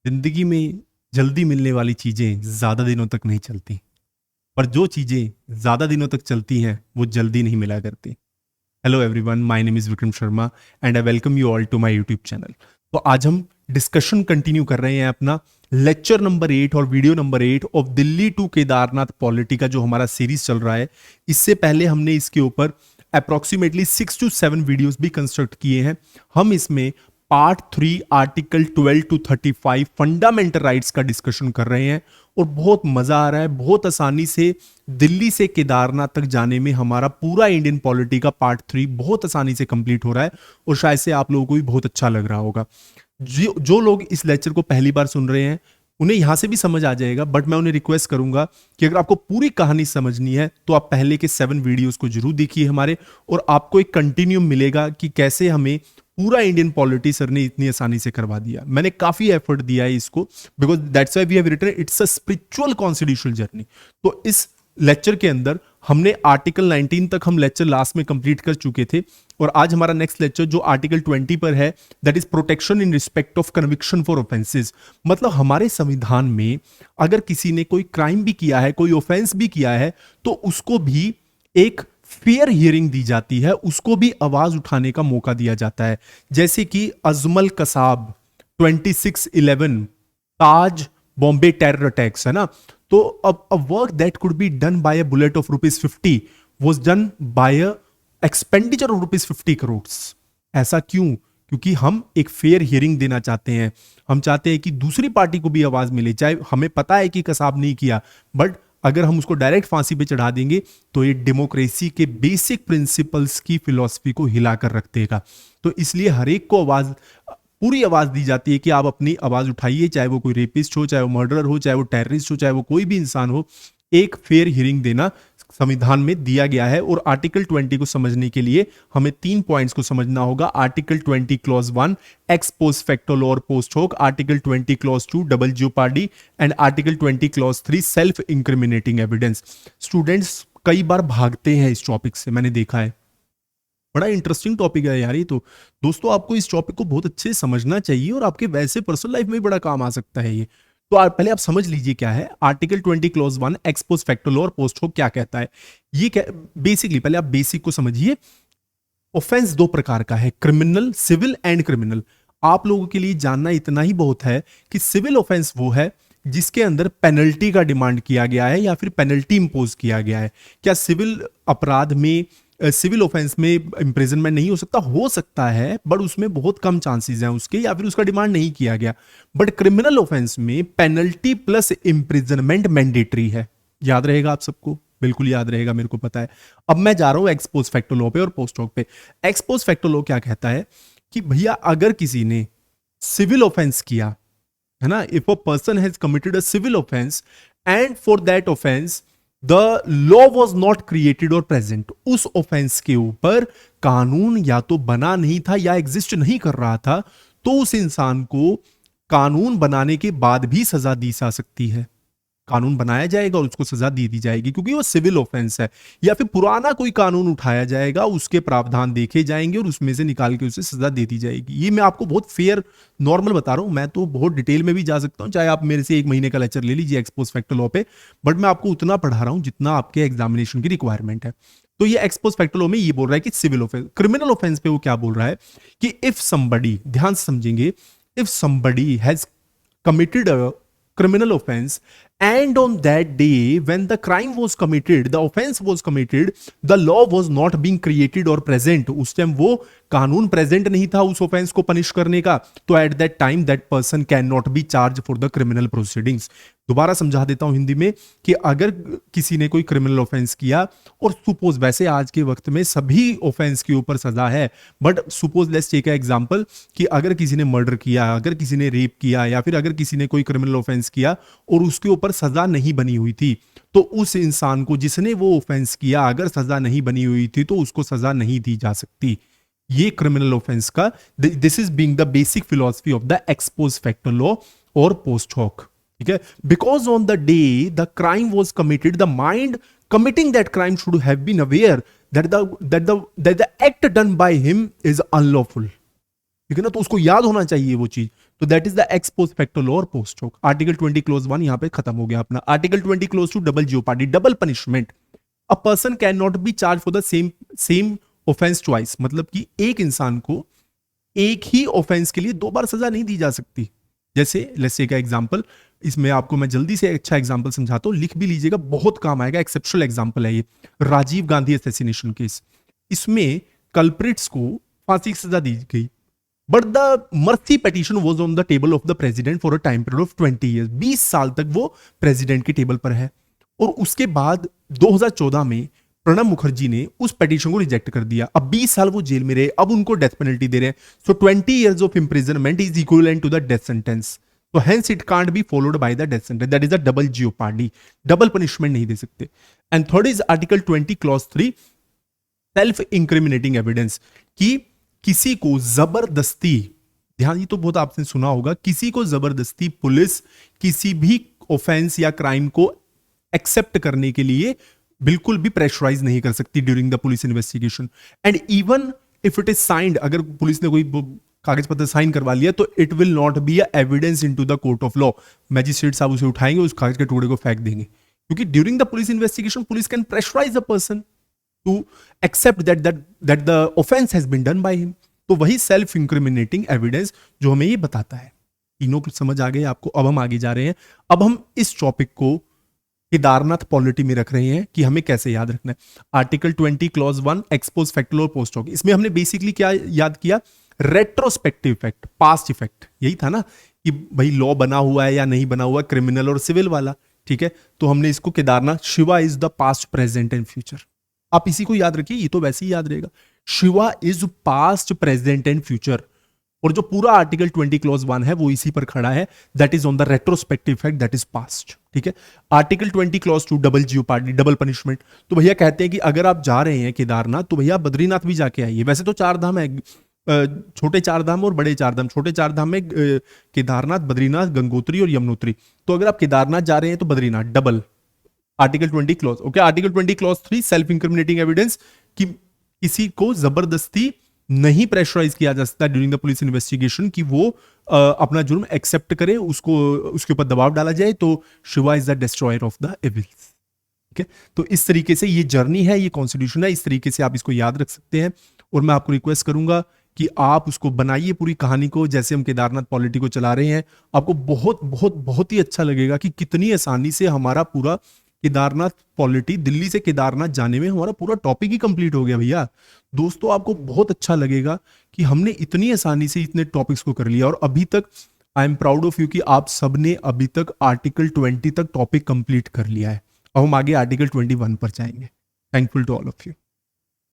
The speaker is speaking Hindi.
जिंदगी में जल्दी मिलने वाली चीजें ज्यादा दिनों तक नहीं चलती, पर जो चीजें ज्यादा दिनों तक चलती हैं वो जल्दी नहीं मिला करती। Hello everyone, my name is Vikram Sharma and I welcome you all to my YouTube channel. तो आज हम डिस्कशन कंटिन्यू कर रहे हैं अपना लेक्चर नंबर 8 और video number 8 of Delhi to Kedarnath polity का जो हमारा सीरीज चल रहा है। इससे पहले हमने इसके ऊपर अप्रोक्सीमेटली 6 to 7 वीडियोस भी कंस्ट्रक्ट किए हैं। हम इसमें part 3 article 12 to 35 fundamental rights का डिस्कशन कर रहे हैं और बहुत मजा आ रहा है। बहुत आसानी से दिल्ली से केदारनाथ तक जाने में हमारा पूरा इंडियन पॉलिटी का पार्ट 3 बहुत आसानी से कंप्लीट हो रहा है और शायद से आप लोगों को भी बहुत अच्छा लग रहा होगा। जो लोग इस लेक्चर को पहली बार सुन रहे हैं उन्हें यहां से भी समझ आ जाएगा, बट मैं उन्हें रिक्वेस्ट करूंगा कि अगर आपको पूरी कहानी समझनी है तो आप पहले के 7 वीडियोस को जरूर देखिए हमारे, और आपको एक कंटिन्यूम मिलेगा कि कैसे हमें पूरा इंडियन पॉलिटी सर ने इतनी आसानी से करवा दिया। मैंने काफी एफर्ट दिया है इसको, because that's why we have written it's a spiritual constitutional journey. तो इस लेक्चर के अंदर हमने आर्टिकल 19 तक हम लेक्चर लास्ट में कंप्लीट कर चुके थे और आज हमारा नेक्स्ट लेक्चर जो आर्टिकल 20 पर है, that is protection in respect of conviction for offences. मतलब हमारे संविधान में अगर किसी ने कोई क्राइम भी किया है, कोई ऑफेंस भी किया है, तो उसको भी एक फेयर हियरिंग दी जाती है, उसको भी आवाज उठाने का मौका दिया जाता है। जैसे कि अजमल कसाब 2611 ताज बॉम्बे टेरर अटैक्स है ना, तो a work that could be done by a bullet of ₹50 was done by a expenditure of ₹50 crore. ऐसा क्यों? क्योंकि हम एक फेयर हियरिंग देना चाहते हैं। हम चाहते हैं कि दूसरी पार्टी को भी आवाज मिले, चाहे हमें पता है कि कसाब नहीं किया, बट अगर हम उसको डायरेक्ट फांसी पे चढ़ा देंगे तो ये डेमोक्रेसी के बेसिक प्रिंसिपल्स की फिलॉसफी को हिलाकर रख देगा। तो इसलिए हर एक को आवाज, पूरी आवाज दी जाती है कि आप अपनी आवाज उठाइए, चाहे वो कोई रेपिस्ट हो, चाहे वो मर्डरर हो, चाहे वो टेररिस्ट हो, चाहे वो कोई भी इंसान हो। एक फेयर हियरिंग देना संविधान में दिया गया है। और आर्टिकल 20 को समझने के लिए हमें 3 पॉइंट्स को समझना होगा। Article 20 clause 1 ex post facto law और post hoc, article 20 clause 2 double jeopardy and article 20 clause 3 self incriminating evidence. Students कई बार भागते हैं इस टॉपिक से, मैंने देखा है। बड़ा इंटरेस्टिंग टॉपिक है यार ये तो। दोस्तों आपको इस टॉपिक को बहुत अच्छे से समझना चाहिए और आपके वैसे पर्सनल लाइफ में भी बड़ा काम आ सकता है ये। तो पहले आप समझ लीजिए क्या है article 20 clause 1 ex post facto law और पोस्ट होक क्या कहता है। ये क्या बेसिकली, पहले आप बेसिक को समझिए। ऑफेंस 2 प्रकार का है, क्रिमिनल, सिविल एंड क्रिमिनल। आप लोगों के लिए जानना इतना ही बहुत है कि सिविल ऑफेंस वो है जिसके अंदर पेनल्टी का डिमांड किया गया है या फिर पेनल्टी इंपोज किया गया है। क्या सिविल अपराध में, सिविल ऑफेंस में इंप्रिजनमेंट नहीं हो सकता? हो सकता है, बट उसमें बहुत कम चांसेस हैं उसके, या फिर उसका डिमांड नहीं किया गया। बट क्रिमिनल ऑफेंस में पेनल्टी प्लस इंप्रिजनमेंट मैंडेटरी है। याद रहेगा आप सबको? बिल्कुल याद रहेगा, मेरे को पता है। अब मैं जा रहा हूं एक्स पोस्ट फैक्टो लॉ पे और पोस्ट होक पे। एक्स पोस्ट फैक्टो लॉ क्या कहता है कि भैया अगर किसी ने सिविल ऑफेंस किया है ना, if a person has committed a civil offence and for that offence the law was not created और प्रेजेंट, उस ऑफेंस के ऊपर कानून या तो बना नहीं था या एग्जिस्ट नहीं कर रहा था, तो उस इंसान को कानून बनाने के बाद भी सजा दी जा सकती है। कानून बनाया जाएगा और उसको सजा दी जाएगी क्योंकि वो सिविल ऑफेंस है। या फिर पुराना कोई कानून उठाया जाएगा, उसके प्रावधान देखे जाएंगे और उसमें से निकाल के उसे सजा दे दी जाएगी। ये मैं आपको बहुत फेयर नॉर्मल बता रहा हूं। मैं तो बहुत डिटेल में भी जा सकता हूं, चाहे आप मेरे से 1 महीने का लेक्चर ले लीजिए एक्स पोस्ट फैक्टो लॉ पे, बट मैं आपको उतना पढ़ा रहा हूं जितना आपके एग्जामिनेशन की रिक्वायरमेंट है। तो ये एक्स पोस्ट फैक्टो लॉ में ये बोल रहा है कि सिविल ऑफेंस। क्रिमिनल ऑफेंस पे वो क्या बोल रहा है कि इफ समबडी, ध्यान से समझेंगे, if somebody has committed a criminal offense and on that day when the crime was committed, the offense was committed, the law was not being created or present, उस टाइम वो कानून प्रेजेंट नहीं था उस ऑफेंस को पनिश करने का, तो at that time that person can not be charge for the criminal proceedings. दोबारा समझा देता हूं हिंदी में कि अगर किसी ने कोई क्रिमिनल ऑफेंस किया, और सुपोज, वैसे आज के वक्त में सभी ऑफेंस के ऊपर सजा है, but suppose let's take example कि अगर किसी ने मर्डर किया, अगर किसी ने रेप किया, या फिर अगर किसी ने कोई क्रिमिनल ऑफेंस किया और उसके ऊपर सजा नहीं बनी हुई थी, तो उस इंसान को जिसने वो ऑफेंस किया अगर सजा नहीं बनी हुई थी तो उसको सजा नहीं दी जा सकती। ये क्रिमिनल ऑफेंस का, this is being the basic philosophy of the ex post facto law और पोस्ट होक। ठीक है, because on the day the crime was committed, the mind committing that crime should have been aware that the act done by him is unlawful. ठीक है ना, तो उसको याद होना चाहिए वो चीज। तो that is the ex post facto law और पोस्ट होक। आर्टिकल 20 क्लोज 1 यहां पे खत्म हो गया अपना। Article 20 close 2 double jeopardy, double punishment. A person can not be charge for the same offence twice, मतलब कि एक इंसान को एक ही ऑफेंस के लिए दो बार सजा नहीं दी जा सकती। जैसे लेट्स से का एग्जांपल, इसमें आपको मैं जल्दी से अच्छा एग्जांपल समझाता हूं, लिख भी लीजिएगा, बहुत काम आएगा। एक्सेप्शनल एग्जांपल है ये, राजीव गांधी असैसिनेशन केस। इसमें कल्प्रिट्स को फांसी की सजा दी गई, but the mercy petition was on the table of the president for a time period of 20 years. 20 साल तक वो प्रेसिडेंट के टेबल पर है। और उसके बाद 2014 में प्रणब मुखर्जी ने उस पिटीशन को रिजेक्ट कर दिया। अब 20 साल वो जेल में रहे, अब उनको डेथ पेनल्टी दे रहे हैं। So 20 years of imprisonment is equivalent to the death sentence. तो hence it can't be followed by the death sentence, that is a double jeopardy, double punishment नहीं दे सकते। And third is article 20 clause 3 self incriminating evidence, कि किसी को जबरदस्ती, ध्यान, ये तो बहुत आपने सुना होगा, किसी को जबरदस्ती पुलिस किसी भी ऑफेंस या क्राइम को एक्सेप्ट करने के लिए बिल्कुल भी प्रेशराइज नहीं कर सकती during the police investigation. And even if it is signed, अगर पुलिस ने कोई कागज पत्र साइन करवा लिया तो it will not be evidence into the court of law. Magistrate साहब उसे उठाएंगे, उस कागज के टुकड़े को फेंक देंगे, क्योंकि during the police investigation police can pressurise a person to accept that the offence has been done by him. तो वही सेल्फ इंक्रिमिनेटिंग एविडेंस जो हमें ये बताता है। तीनों कुछ समझ आ गए आपको। अब हम आगे जा रहे हैं। अब हम इस टॉपिक को केदारनाथ पॉलिटी में रख रहे हैं कि हमें कैसे याद रखना है। आर्टिकल 20 क्लॉज 1 एक्सपोज फैक्ट और पोस्ट होक। इसमें हमने बेसिकली क्या याद किया? Retrospective effect, past effect. यही था ना कि भाई लॉ बना हुआ है या नहीं बना हुआ, क्रिमिनल और सिविल वाला, ठीक है। तो हमने इसको Kedarnath, Shiva is the past present and future. आप इसी को याद रखिए, ये तो वैसे ही याद रहेगा। Shiva is past present and future. और जो पूरा आर्टिकल 20 क्लॉज 1 है वो इसी पर खड़ा है, that is on the retrospective effect, that is past, ठीक है। Article 20 clause 2 double jeopardy, double punishment. तो भैया कहते हैं कि अगर आप जा रहे हैं केदारनाथ तो भैया बद्रीनाथ भी जाके आइए। वैसे तो 4 धाम है, छोटे 4 धाम और बड़े 4 धाम। छोटे 4 धाम में केदारनाथ, बद्रीनाथ, गंगोत्री और यमुनोत्री। तो अगर आप केदारनाथ जा रहे हैं तो Badrinath double, article 20 clause, okay. Article 20 clause 3 self incriminating evidence, कि किसी को जबरदस्ती नहीं प्रेशराइज किया जा सकता ड्यूरिंग द पुलिस इन्वेस्टिगेशन कि वो अपना जुर्म एक्सेप्ट करे, उसको उसके ऊपर दबाव डाला जाए। तो Shiva is the destroyer of the evils, ठीक है। तो इस तरीके से ये जर्नी है, ये कॉन्स्टिट्यूशन है, इस तरीके से आप इसको याद रख सकते हैं। और मैं आपको रिक्वेस्ट करूंगा कि आप उसको बनाइए पूरी कहानी को, जैसे हम केदारनाथ पॉलिटी को चला रहे हैं। आपको बहुत बहुत बहुत ही अच्छा लगेगा कि कितनी आसानी से हमारा पूरा केदारनाथ पॉलिटी, दिल्ली से केदारनाथ जाने में हमारा पूरा टॉपिक ही कंप्लीट हो गया भैया। दोस्तों आपको बहुत अच्छा लगेगा कि हमने इतनी आसानी से इतने टॉपिक्स को कर लिया। और अभी तक I am proud of you कि आप सबने अभी तक आर्टिकल 20 तक टॉपिक कंप्लीट कर लिया है। अब हम आगे आर्टिकल 21 पर जाएंगे। Thankful to all of you.